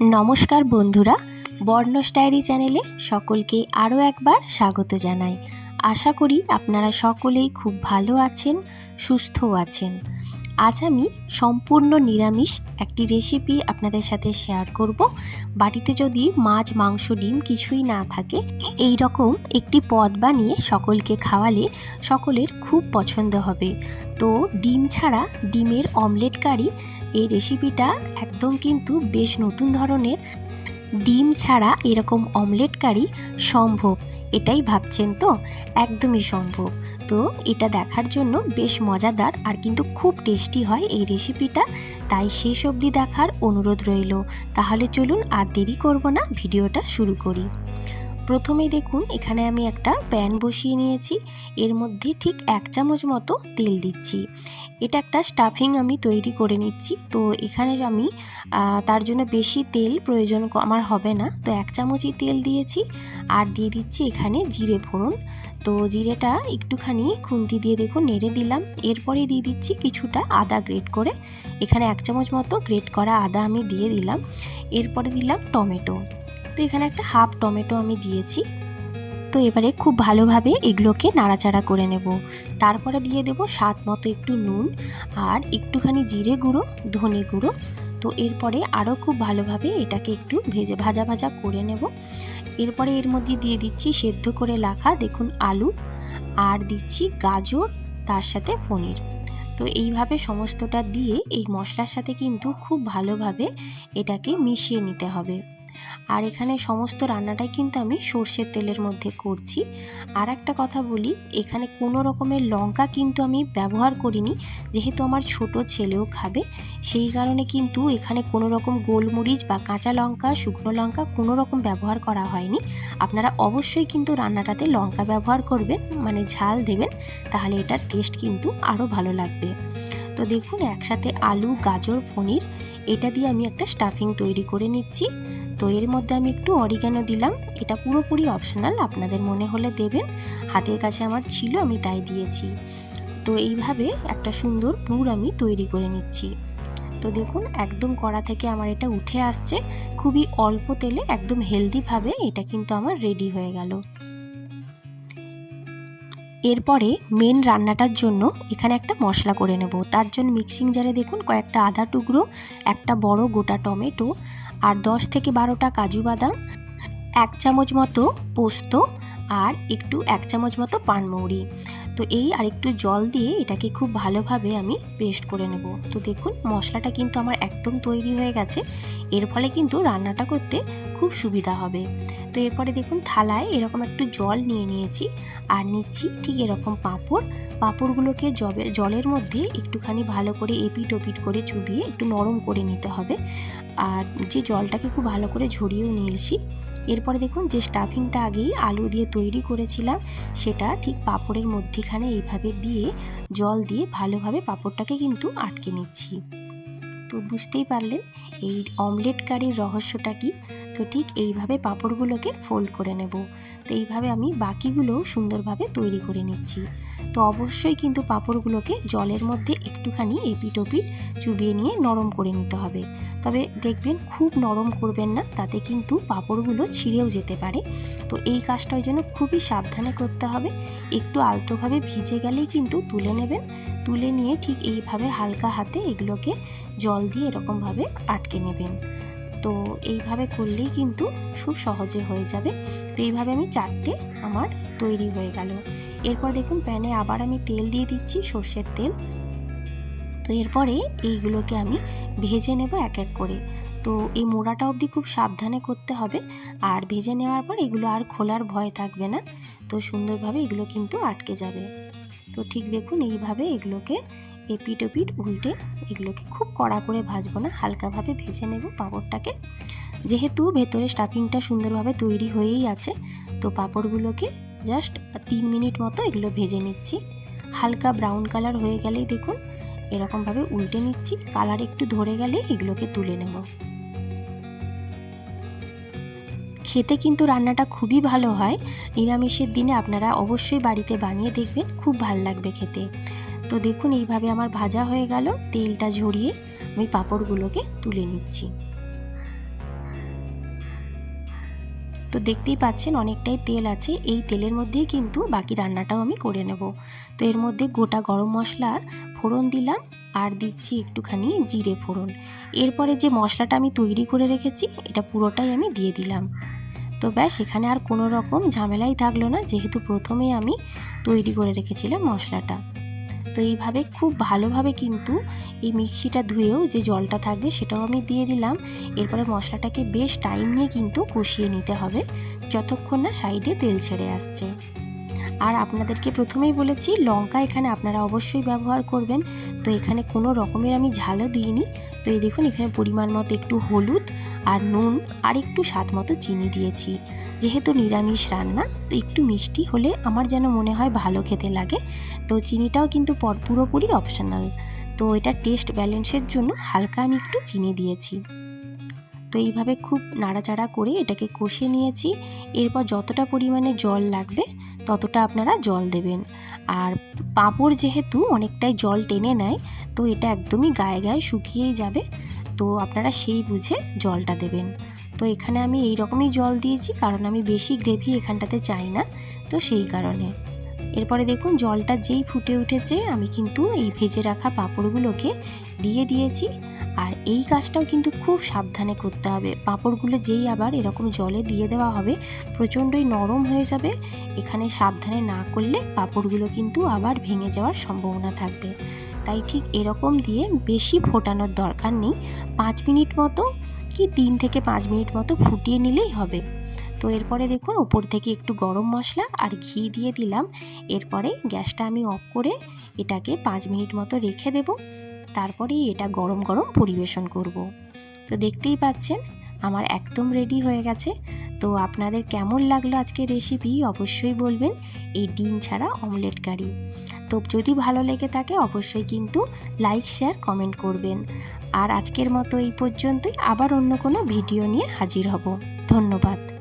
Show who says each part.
Speaker 1: নমস্কার বন্ধুরা, বর্ণস ডায়েরি চ্যানেলে সকলকে আরও একবার স্বাগত জানাই। আশা করি আপনারা সকলেই খুব ভালো আছেন, সুস্থও আছেন। আজ আমি সম্পূর্ণ নিরামিষ একটি রেসিপি আপনাদের সাথে শেয়ার করব। বাড়িতে যদি মাছ, মাংস, ডিম কিছুই না থাকে, এই রকম একটি পদ বানিয়ে সকলকে খাওয়ালে সকলের খুব পছন্দ হবে। তো ডিম ছাড়া ডিমের অমলেট কারি, এই রেসিপিটা একদম কিন্তু বেশ নতুন ধরনের। ডিম ছাড়া এরকম অমলেট কারি সম্ভব, এটাই ভাবছেন তো? একদমই সম্ভব। তো এটা দেখার জন্য বেশ মজাদার আর কিন্তু খুব টেস্টি হয় এই রেসিপিটা, তাই শেষ অবধি দেখার অনুরোধ রইল। তাহলে চলুন আর দেরি করব না, ভিডিওটা শুরু করি। প্রথমেই দেখুন, এখানে আমি একটা প্যান বসিয়ে নিয়েছি। এর মধ্যে ঠিক 1 চামচ মতো তেল দিচ্ছি। এটা একটা স্টাফিং আমি তৈরি করে নিচ্ছি। তো এখানে আমি তার জন্য বেশি তেল প্রয়োজন আমার হবে না। তো 1 চামচই তেল দিয়েছি আর দিয়ে দিচ্ছি এখানে জিরে ফোড়ন। তো জিরেটা একটুখানি খুন্তি দিয়ে দেখুন নেড়ে দিলাম। এরপরে দিয়ে দিচ্ছি কিছুটা আদা গ্রেট করে। এখানে 1 চামচ মতো গ্রেট করা আদা আমি দিয়ে দিলাম। এরপরে দিলাম টমেটো। তো এখানে একটা হাফ টমেটো আমি দিয়েছি। তো এবারে খুব ভালোভাবে এগুলোকে নাড়াচাড়া করে নেব। তারপরে দিয়ে দেব স্বাদ মতো একটু নুন আর একটুখানি জিরে গুঁড়ো, ধনে গুঁড়ো। তো এরপরে আরও খুব ভালোভাবে এটাকে একটু ভাজা ভাজা করে নেব। এরপরে এর মধ্যে দিয়ে দিচ্ছি সেদ্ধ করে রাখা দেখুন আলু, আর দিচ্ছি গাজর, তার সাথে পনির। তো এইভাবে সমস্তটা দিয়ে এই মশলার সাথে কিন্তু খুব ভালোভাবে এটাকে মিশিয়ে নিতে হবে। আর এখানে সমস্ত রান্নাটাই কিন্তু আমি সর্ষের তেলের মধ্যে করছি। আর একটা কথা বলি, এখানে কোনো রকমের লঙ্কা কিন্তু আমি ব্যবহার করিনি, যেহেতু আমার ছোট ছেলেও খাবে। সেই কারণে কিন্তু এখানে কোনো রকম গোলমরিচ বা কাঁচা লঙ্কা, শুকনো লঙ্কা কোনো রকম ব্যবহার করা হয়নি। আপনারা অবশ্যই কিন্তু রান্নাটাতে লঙ্কা ব্যবহার করবেন, মানে ঝাল দেবেন, তাহলে এটার টেস্ট কিন্তু আরও ভালো লাগবে। তো দেখুন একসাথে আলু, গাজর, পনির এটা দিয়ে আমি একটা স্টাফিং তৈরি করে নিচ্ছি। তো এর মধ্যে আমি একটু অরিগ্যানো দিলাম। এটা পুরোপুরি অপশনাল, আপনাদের মনে হলে দেবেন। হাতের কাছে আমার ছিল, আমি তাই দিয়েছি। তো এইভাবে একটা সুন্দর পুর আমি তৈরি করে নিচ্ছি। তো দেখুন একদম কড়া থেকে আমার এটা উঠে আসছে। খুবই অল্প তেলে একদম হেলদিভাবে এটা কিন্তু আমার রেডি হয়ে গেল। এরপরে মেন রান্নাটার জন্য এখানে একটা মশলা করে নেব। তার জন্য মিক্সিং জারে দেখুন কয়েকটা আদা টুকরো, একটা বড় গোটা টমেটো, আর 10 থেকে 12টা কাজু বাদাম, 1 চামচ মতো পোস্ত, আর একটু 1 চামচ মতো পানমৌরি। তো এই আর একটু জল দিয়ে এটাকে খুব ভালোভাবে আমি পেস্ট করে নেব। তো দেখুন মশলাটা কিন্তু আমার একদম তৈরি হয়ে গেছে। এর ফলে কিন্তু রান্নাটা করতে খুব সুবিধা হবে। তো এরপরে দেখুন থালায় এরকম একটু জল নিয়ে নিয়েছি, আর নিচ্ছি ঠিক এরকম পাঁপড়গুলোকে জলের মধ্যে একটুখানি ভালো করে এপিট ওপিট করে চুবিয়ে একটু নরম করে নিতে হবে। আর যে জলটাকে খুব ভালো করে ঝরিয়েও নিয়েছি। এরপরে দেখুন যে স্টাফিংটা আগেই আলু দিয়ে তৈরি করেছিলাম, সেটা ঠিক পাঁপড়ের মধ্যেখানে এইভাবে দিয়ে জল দিয়ে ভালোভাবে পাঁপড়টাকে কিন্তু আটকে নিচ্ছি। তো বুঝতেই পারলেন এই অমলেট কারির রহস্যটা কি। তো ঠিক এইভাবে পাঁপড়গুলোকে ফোল্ড করে নেব। তো এইভাবে আমি বাকিগুলোও সুন্দরভাবে তৈরি করে নিচ্ছি। তো অবশ্যই কিন্তু পাঁপড়গুলোকে জলের মধ্যে একটুখানি এপিট ওপিট চুবিয়ে নিয়ে নরম করে নিতে হবে। তবে দেখবেন খুব নরম করবেন না, তাতে কিন্তু পাঁপড়গুলো ছিঁড়েও যেতে পারে। তো এই কাজটা ওই জন্য খুবই সাবধানে করতে হবে। একটু আলতোভাবে ভিজে গেলেই কিন্তু তুলে নেবেন। তুলে নিয়ে ঠিক এইভাবে হালকা হাতে এগুলোকে জল দিয়ে এরকমভাবে আটকে নেবেন। তো এইভাবে করলেই কিন্তু খুব সহজে হয়ে যাবে। তো এইভাবে আমি 4টে আমার তৈরি হয়ে গেল। এরপর দেখুন প্যানে আবার আমি তেল দিয়ে দিচ্ছি, সর্ষের তেল। তো এরপরে এইগুলোকে আমি ভেজে নেব এক এক করে। তো এই মোড়াটা অবধি খুব সাবধানে করতে হবে। আর ভেজে নেওয়ার পর এগুলো আর খোলার ভয় থাকবে না। তো সুন্দরভাবে এগুলো কিন্তু আটকে যাবে। তো ঠিক দেখুন এইভাবে এগুলোকে এপিট ওপিট উল্টে এগুলোকে খুব কড়া করে ভাজবো না, হালকাভাবে ভেজে নেব পাঁপড়টাকে। যেহেতু ভেতরে স্টাফিংটা সুন্দরভাবে তৈরি হয়েই আছে, তো পাঁপড়গুলোকে জাস্ট 3 মিনিট মতো এগুলো ভেজে নিচ্ছি। হালকা ব্রাউন কালার হয়ে গেলেই দেখুন এরকমভাবে উল্টে নিচ্ছি। কালার একটু ধরে গেলে এগুলোকে তুলে নেব। খেতে কিন্তু রান্নাটা খুবই ভালো হয়। নিরামিষের দিনে আপনারা অবশ্যই বাড়িতে বানিয়ে দেখবেন, খুব ভালো লাগবে খেতে। তো দেখুন এইভাবে আমার ভাজা হয়ে গেল। তেলটা ঝরিয়ে আমি পাঁপড়গুলোকে তুলে নিচ্ছি। তো দেখতেই পাচ্ছেন অনেকটাই তেল আছে, এই তেলের মধ্যেই কিন্তু বাকি রান্নাটাও আমি করে নেব। তো এর মধ্যে গোটা গরম মশলা ফোড়ন দিলাম আর দিচ্ছি একটুখানি জিরে ফোড়ন। এরপরে যে মশলাটা আমি তৈরি করে রেখেছি এটা পুরোটাই আমি দিয়ে দিলাম। তো ব্যাস, এখানে আর কোনো রকম ঝামেলাই থাকলো না, যেহেতু প্রথমেই আমি তৈরি করে রেখেছিলাম মশলাটা। তো এইভাবে খুব ভালোভাবে কিন্তু এই মিক্সিটা ধুয়েও যে জলটা থাকবে সেটাও আমি দিয়ে দিলাম। এরপরে মশলাটাকে বেশ টাইম নিয়ে কিন্তু কষিয়ে নিতে হবে, যতক্ষণ না সাইডে তেল ছেড়ে আসছে। আর আপনাদেরকে প্রথমেই বলেছি লঙ্কা এখানে আপনারা অবশ্যই ব্যবহার করবেন। তো এখানে কোনো রকমের আমি ঝালও দিইনি। তো এই দেখুন, এখানে পরিমাণ মতো একটু হলুদ আর নুন আর একটু স্বাদ মতো চিনি দিয়েছি। যেহেতু নিরামিষ রান্না, তো একটু মিষ্টি হলে আমার যেন মনে হয় ভালো খেতে লাগে। তো চিনিটাও কিন্তু পুরোপুরি অপশনাল। তো এটা টেস্ট ব্যালেন্সের জন্য হালকা আমি একটু চিনি দিয়েছি। তো এইভাবে খুব নাড়াচাড়া করে এটাকে কষে নিয়েছি। এরপর যতটা পরিমাণে জল লাগবে ততটা আপনারা জল দেবেন। আর পাঁপড় যেহেতু অনেকটাই জল টেনে নেয়, তো এটা একদমই গায়ে গায়ে শুকিয়েই যাবে। তো আপনারা সেই বুঝে জলটা দেবেন। তো এখানে আমি এই রকমই জল দিয়েছি, কারণ আমি বেশি গ্রেভি এখানটাতে চাই না, তো সেই কারণে। এরপরে দেখুন জলটা যেই ফুটে উঠেছে আমি কিন্তু এই ভেজে রাখা পাঁপড়গুলোকে দিয়ে দিয়েছি। আর এই কাজটাও কিন্তু খুব সাবধানে করতে হবে। পাঁপড়গুলো যেই আবার এরকম জলে দিয়ে দেওয়া হবে প্রচণ্ডই নরম হয়ে যাবে। এখানে সাবধানে না করলে পাঁপড়গুলো কিন্তু আবার ভেঙে যাওয়ার সম্ভাবনা থাকবে। তাই ঠিক এরকম দিয়ে বেশি ফোটানোর দরকার নেই, 5 মিনিট মতো কি 3 থেকে 5 মিনিট মতো ফুটিয়ে নিলেই হবে। তো এরপরে দেখুন ওপর থেকে একটু গরম মশলা আর ঘি দিয়ে দিলাম। এরপরে গ্যাসটা আমি অফ করে এটাকে 5 মিনিট মতো রেখে দেব। তারপরেই এটা গরম গরম পরিবেশন করব। তো দেখতেই পাচ্ছেন আমার একদম রেডি হয়ে গেছে। তো আপনাদের কেমন লাগলো আজকের রেসিপি অবশ্যই বলবেন, এই ডিম ছাড়া অমলেট কারি। তো যদি ভালো লেগে থাকে অবশ্যই কিন্তু লাইক, শেয়ার, কমেন্ট করবেন। আর আজকের মতো এই পর্যন্তই, আবার অন্য কোনো ভিডিও নিয়ে হাজির হব। ধন্যবাদ।